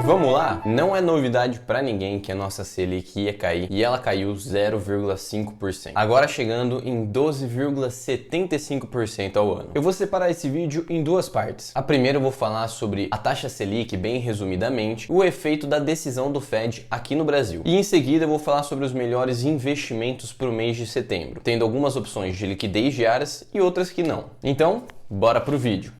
Vamos lá? Não é novidade para ninguém que a nossa Selic ia cair e ela caiu 0,5%, agora chegando em 12,75% ao ano. Eu vou separar esse vídeo em duas partes. A primeira eu vou falar sobre a taxa Selic, bem resumidamente, o efeito da decisão do Fed aqui no Brasil. E em seguida eu vou falar sobre os melhores investimentos para o mês de setembro, tendo algumas opções de liquidez diárias e outras que não. Então, bora pro vídeo.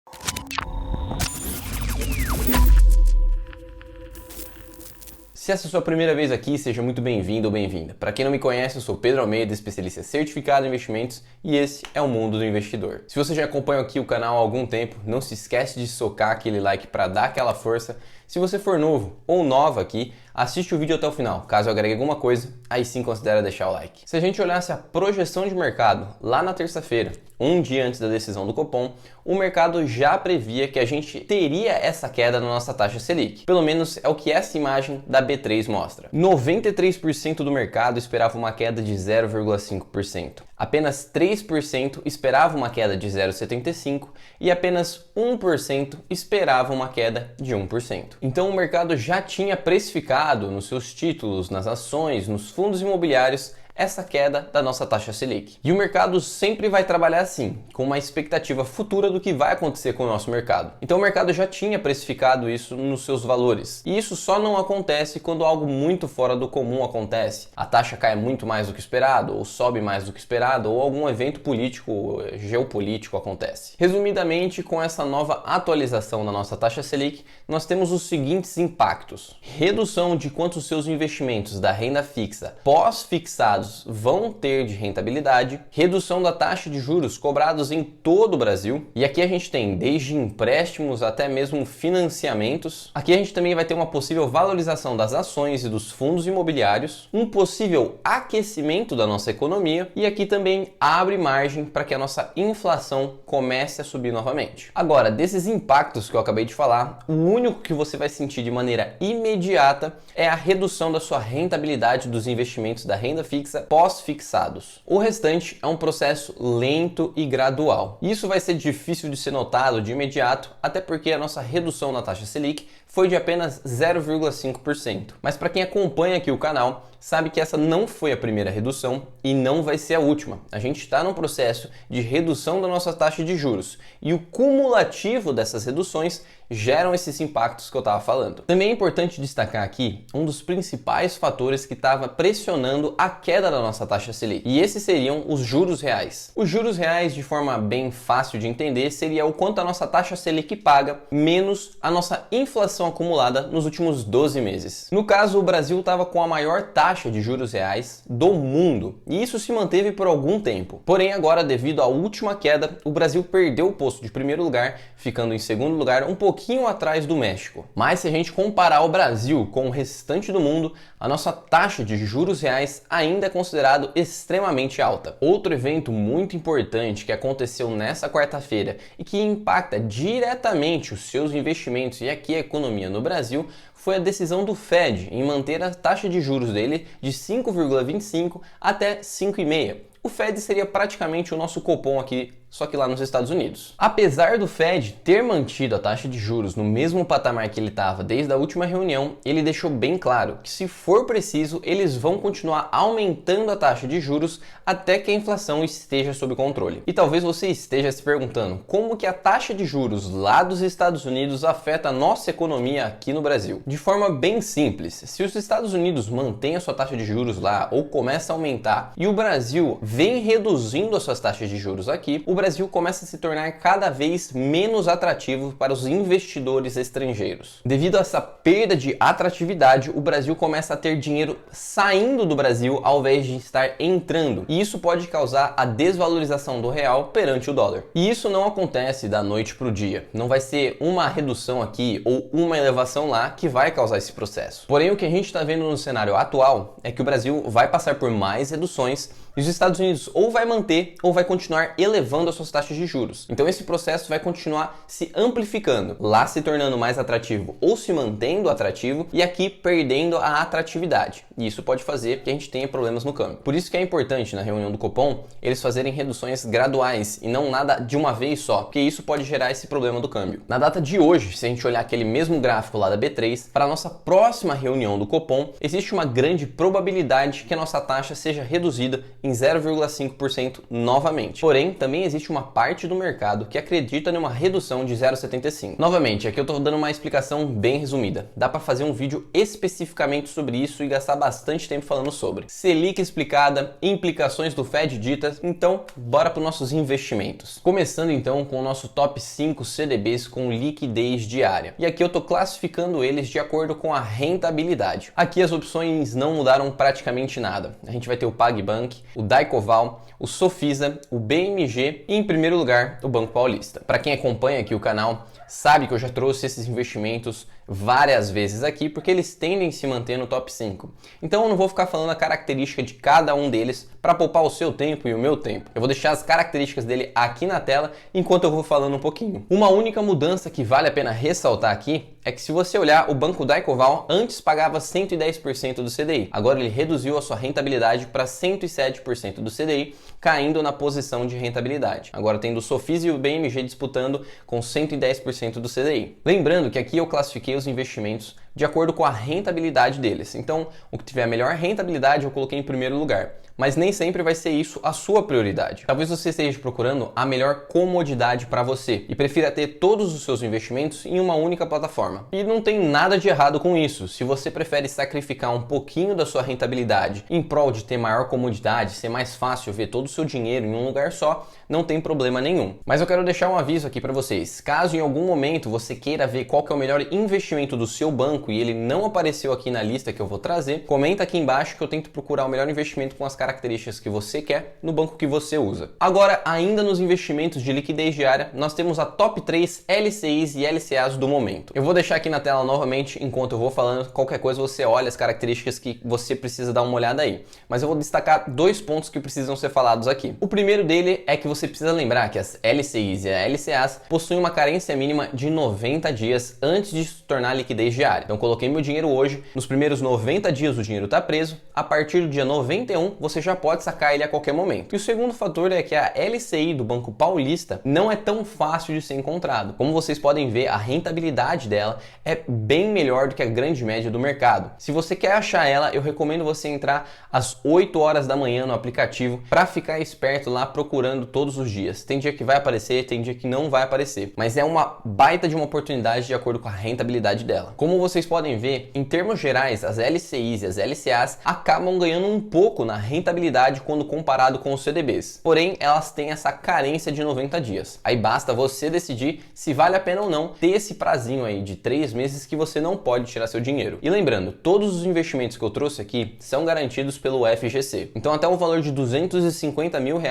Se essa é a sua primeira vez aqui, seja muito bem-vindo ou bem-vinda. Para quem não me conhece, eu sou Pedro Almeida, especialista certificado em investimentos, e esse é o Mundo do Investidor. Se você já acompanha aqui o canal há algum tempo, não se esquece de socar aquele like para dar aquela força. Se você for novo ou nova aqui, assiste o vídeo até o final. Caso eu agregue alguma coisa, aí sim considera deixar o like. Se a gente olhasse a projeção de mercado lá na terça-feira, um dia antes da decisão do Copom, o mercado já previa que a gente teria essa queda na nossa taxa Selic. Pelo menos é o que essa imagem da B3 mostra. 93% do mercado esperava uma queda de 0,5%. Apenas 3% esperava uma queda de 0,75% e apenas 1% esperava uma queda de 1%. Então o mercado já tinha precificado nos seus títulos, nas ações, nos fundos imobiliários, essa queda da nossa taxa Selic. E o mercado sempre vai trabalhar assim, com uma expectativa futura do que vai acontecer com o nosso mercado. Então o mercado já tinha precificado isso nos seus valores. E isso só não acontece quando algo muito fora do comum acontece. A taxa cai muito mais do que esperado, ou sobe mais do que esperado, ou algum evento político, geopolítico acontece. Resumidamente, com essa nova atualização da nossa taxa Selic, nós temos os seguintes impactos: redução de quanto os seus investimentos da renda fixa pós-fixados vão ter de rentabilidade, redução da taxa de juros cobrados em todo o Brasil, e aqui a gente tem desde empréstimos até mesmo financiamentos. Aqui a gente também vai ter uma possível valorização das ações e dos fundos imobiliários, um possível aquecimento da nossa economia, e aqui também abre margem para que a nossa inflação comece a subir novamente. Agora, desses impactos que eu acabei de falar, o único que você vai sentir de maneira imediata é a redução da sua rentabilidade dos investimentos da renda fixa pós-fixados. O restante é um processo lento e gradual. Isso vai ser difícil de ser notado de imediato, até porque a nossa redução na taxa Selic foi de apenas 0,5%. Mas para quem acompanha aqui o canal, sabe que essa não foi a primeira redução e não vai ser a última. A gente está num processo de redução da nossa taxa de juros e o cumulativo dessas reduções geram esses impactos que eu estava falando. Também é importante destacar aqui um dos principais fatores que estava pressionando a queda da nossa taxa Selic, e esses seriam os juros reais. Os juros reais, de forma bem fácil de entender, seria o quanto a nossa taxa Selic paga menos a nossa inflação acumulada nos últimos 12 meses. No caso, o Brasil estava com a maior taxa de juros reais do mundo, e isso se manteve por algum tempo. Porém, agora, devido à última queda, o Brasil perdeu o posto de primeiro lugar, ficando em segundo lugar, um pouquinho atrás do México. Mas se a gente comparar o Brasil com o restante do mundo, a nossa taxa de juros reais ainda é considerado extremamente alta. Outro evento muito importante que aconteceu nessa quarta-feira e que impacta diretamente os seus investimentos e aqui a economia no Brasil foi a decisão do Fed em manter a taxa de juros dele de 5,25 até 5,5. O Fed seria praticamente o nosso Copom aqui, só que lá nos Estados Unidos. Apesar do Fed ter mantido a taxa de juros no mesmo patamar que ele estava desde a última reunião, ele deixou bem claro que, se for preciso, eles vão continuar aumentando a taxa de juros até que a inflação esteja sob controle. E talvez você esteja se perguntando como que a taxa de juros lá dos Estados Unidos afeta a nossa economia aqui no Brasil. De forma bem simples, se os Estados Unidos mantêm a sua taxa de juros lá ou começa a aumentar e o Brasil vem reduzindo as suas taxas de juros aqui, o Brasil começa a se tornar cada vez menos atrativo para os investidores estrangeiros. Devido a essa perda de atratividade, o Brasil começa a ter dinheiro saindo do Brasil ao invés de estar entrando, e isso pode causar a desvalorização do real perante o dólar. E isso não acontece da noite para o dia. Não vai ser uma redução aqui ou uma elevação lá que vai causar esse processo. Porém, o que a gente está vendo no cenário atual é que o Brasil vai passar por mais reduções E os Estados Unidos ou vai manter ou vai continuar elevando as suas taxas de juros. Então esse processo vai continuar se amplificando, lá se tornando mais atrativo ou se mantendo atrativo e aqui perdendo a atratividade. E isso pode fazer que a gente tenha problemas no câmbio. Por isso que é importante na reunião do Copom eles fazerem reduções graduais e não nada de uma vez só, porque isso pode gerar esse problema do câmbio. Na data de hoje, se a gente olhar aquele mesmo gráfico lá da B3, para a nossa próxima reunião do Copom, existe uma grande probabilidade que a nossa taxa seja reduzida em 0,5% novamente. Porém, também existe uma parte do mercado que acredita numa redução de 0,75%. Novamente, aqui eu estou dando uma explicação bem resumida. Dá para fazer um vídeo especificamente sobre isso e gastar bastante tempo falando sobre. Selic explicada, implicações do Fed ditas, então bora para os nossos investimentos. Começando então com o nosso top 5 CDBs com liquidez diária. E aqui eu estou classificando eles de acordo com a rentabilidade. Aqui as opções não mudaram praticamente nada. A gente vai ter o PagBank, o Daycoval, o Sofisa, o BMG e, em primeiro lugar, o Banco Paulista. Para quem acompanha aqui o canal, sabe que eu já trouxe esses investimentos várias vezes aqui, porque eles tendem a se manter no top 5. Então eu não vou ficar falando a característica de cada um deles para poupar o seu tempo e o meu tempo. Eu vou deixar as características dele aqui na tela enquanto eu vou falando um pouquinho. Uma única mudança que vale a pena ressaltar aqui é que se você olhar, o Banco Daycoval antes pagava 110% do CDI. Agora ele reduziu a sua rentabilidade para 107% do CDI, caindo na posição de rentabilidade. Agora tendo o Sofisa e o BMG disputando com 110% do CDI. Lembrando que aqui eu classifiquei os investimentos de acordo com a rentabilidade deles. Então, o que tiver a melhor rentabilidade eu coloquei em primeiro lugar. Mas nem sempre vai ser isso a sua prioridade. Talvez você esteja procurando a melhor comodidade para você e prefira ter todos os seus investimentos em uma única plataforma. E não tem nada de errado com isso. Se você prefere sacrificar um pouquinho da sua rentabilidade em prol de ter maior comodidade, ser mais fácil ver todo o seu dinheiro em um lugar só, não tem problema nenhum. Mas eu quero deixar um aviso aqui para vocês. Caso em algum momento você queira ver qual que é o melhor investimento do seu banco e ele não apareceu aqui na lista que eu vou trazer, comenta aqui embaixo que eu tento procurar o melhor investimento com as características que você quer no banco que você usa. Agora, ainda nos investimentos de liquidez diária, nós temos a top 3 LCIs e LCAs do momento. Eu vou deixar aqui na tela novamente enquanto eu vou falando, qualquer coisa você olha as características que você precisa dar uma olhada aí. Mas eu vou destacar dois pontos que precisam ser falados aqui. O primeiro dele é que você precisa lembrar que as LCIs e as LCAs possuem uma carência mínima de 90 dias antes de se tornar liquidez diária. Então coloquei meu dinheiro hoje, nos primeiros 90 dias o dinheiro está preso, a partir do dia 91 você já pode sacar ele a qualquer momento. E o segundo fator é que a LCI do Banco Paulista não é tão fácil de ser encontrado. Como vocês podem ver, a rentabilidade dela é bem melhor do que a grande média do mercado. Se você quer achar ela, eu recomendo você entrar às 8 horas da manhã no aplicativo para ficar esperto lá procurando todos os dias. Tem dia que vai aparecer, tem dia que não vai aparecer, mas é uma baita de uma oportunidade de acordo com a rentabilidade dela. Como vocês podem ver, em termos gerais, as LCIs e as LCAs acabam ganhando um pouco na rentabilidade quando comparado com os CDBs. Porém, elas têm essa carência de 90 dias. Aí basta você decidir se vale a pena ou não ter esse prazinho aí de 3 meses que você não pode tirar seu dinheiro. E lembrando, todos os investimentos que eu trouxe aqui são garantidos pelo FGC. Então até um valor de R$250 mil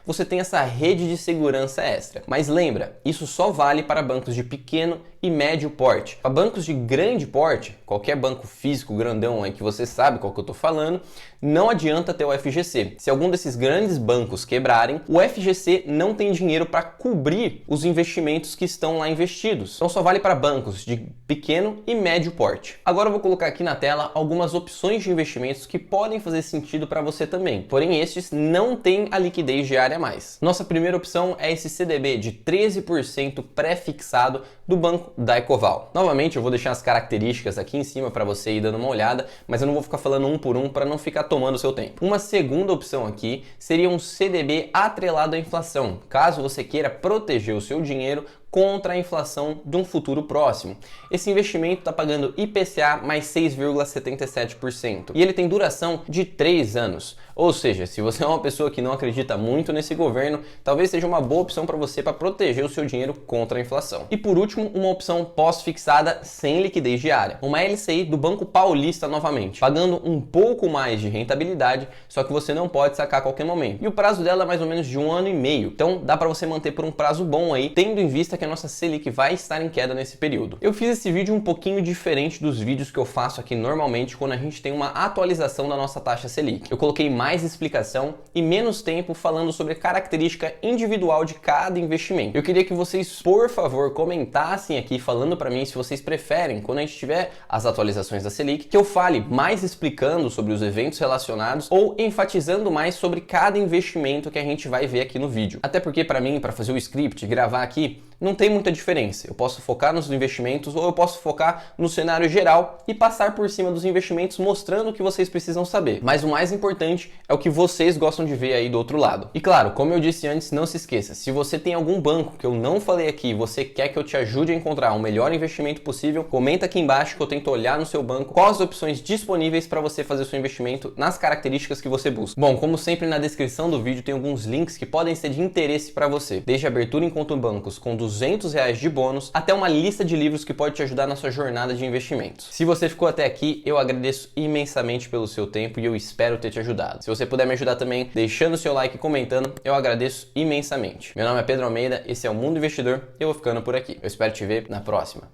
você tem essa rede de segurança extra. Mas lembra, isso só vale para bancos de pequeno e médio porte. Para bancos de grande porte, qualquer banco físico grandão aí que você sabe qual que eu tô falando, não adianta ter o FGC. Se algum desses grandes bancos quebrarem, o FGC não tem dinheiro para cobrir os investimentos que estão lá investidos. Então só vale para bancos de pequeno e médio porte. Agora eu vou colocar aqui na tela algumas opções de investimentos que podem fazer sentido para você também. Porém, estes não têm a liquidez diária a mais. Nossa primeira opção é esse CDB de 13% pré-fixado do Banco Daycoval. Novamente, eu vou deixar as características aqui em cima para você ir dando uma olhada, mas eu não vou ficar falando um por um para não ficar tomando seu tempo. Uma segunda opção aqui seria um CDB atrelado à inflação, caso você queira proteger o seu dinheiro contra a inflação de um futuro próximo. Esse investimento está pagando IPCA mais 6,77% e ele tem duração de 3 anos. Ou seja, se você é uma pessoa que não acredita muito nesse governo, talvez seja uma boa opção para você para proteger o seu dinheiro contra a inflação. E por último, uma opção pós-fixada sem liquidez diária. Uma LCI do Banco Paulista novamente, pagando um pouco mais de rentabilidade, só que você não pode sacar a qualquer momento. E o prazo dela é mais ou menos de 1 ano e meio. Então dá para você manter por um prazo bom aí, tendo em vista que a nossa Selic vai estar em queda nesse período. Eu fiz esse vídeo um pouquinho diferente dos vídeos que eu faço aqui normalmente quando a gente tem uma atualização da nossa taxa Selic. Eu coloquei mais explicação e menos tempo falando sobre a característica individual de cada investimento. Eu queria que vocês, por favor, comentassem aqui falando para mim se vocês preferem, quando a gente tiver as atualizações da Selic, que eu fale mais explicando sobre os eventos relacionados ou enfatizando mais sobre cada investimento que a gente vai ver aqui no vídeo. Até porque para mim, para fazer o script, gravar aqui, não tem muita diferença. Eu posso focar nos investimentos ou eu posso focar no cenário geral e passar por cima dos investimentos mostrando o que vocês precisam saber. Mas o mais importante é o que vocês gostam de ver aí do outro lado. E claro, como eu disse antes, não se esqueça, se você tem algum banco que eu não falei aqui e você quer que eu te ajude a encontrar o melhor investimento possível, comenta aqui embaixo que eu tento olhar no seu banco quais as opções disponíveis para você fazer o seu investimento nas características que você busca. Bom, como sempre na descrição do vídeo tem alguns links que podem ser de interesse para você. Desde abertura em conta em bancos com R$200 de bônus até uma lista de livros que pode te ajudar na sua jornada de investimentos. Se você ficou até aqui, eu agradeço imensamente pelo seu tempo e eu espero ter te ajudado. Se você puder me ajudar também deixando seu like e comentando, eu agradeço imensamente. Meu nome é Pedro Almeida, esse é o Mundo Investidor e eu vou ficando por aqui. Eu espero te ver na próxima.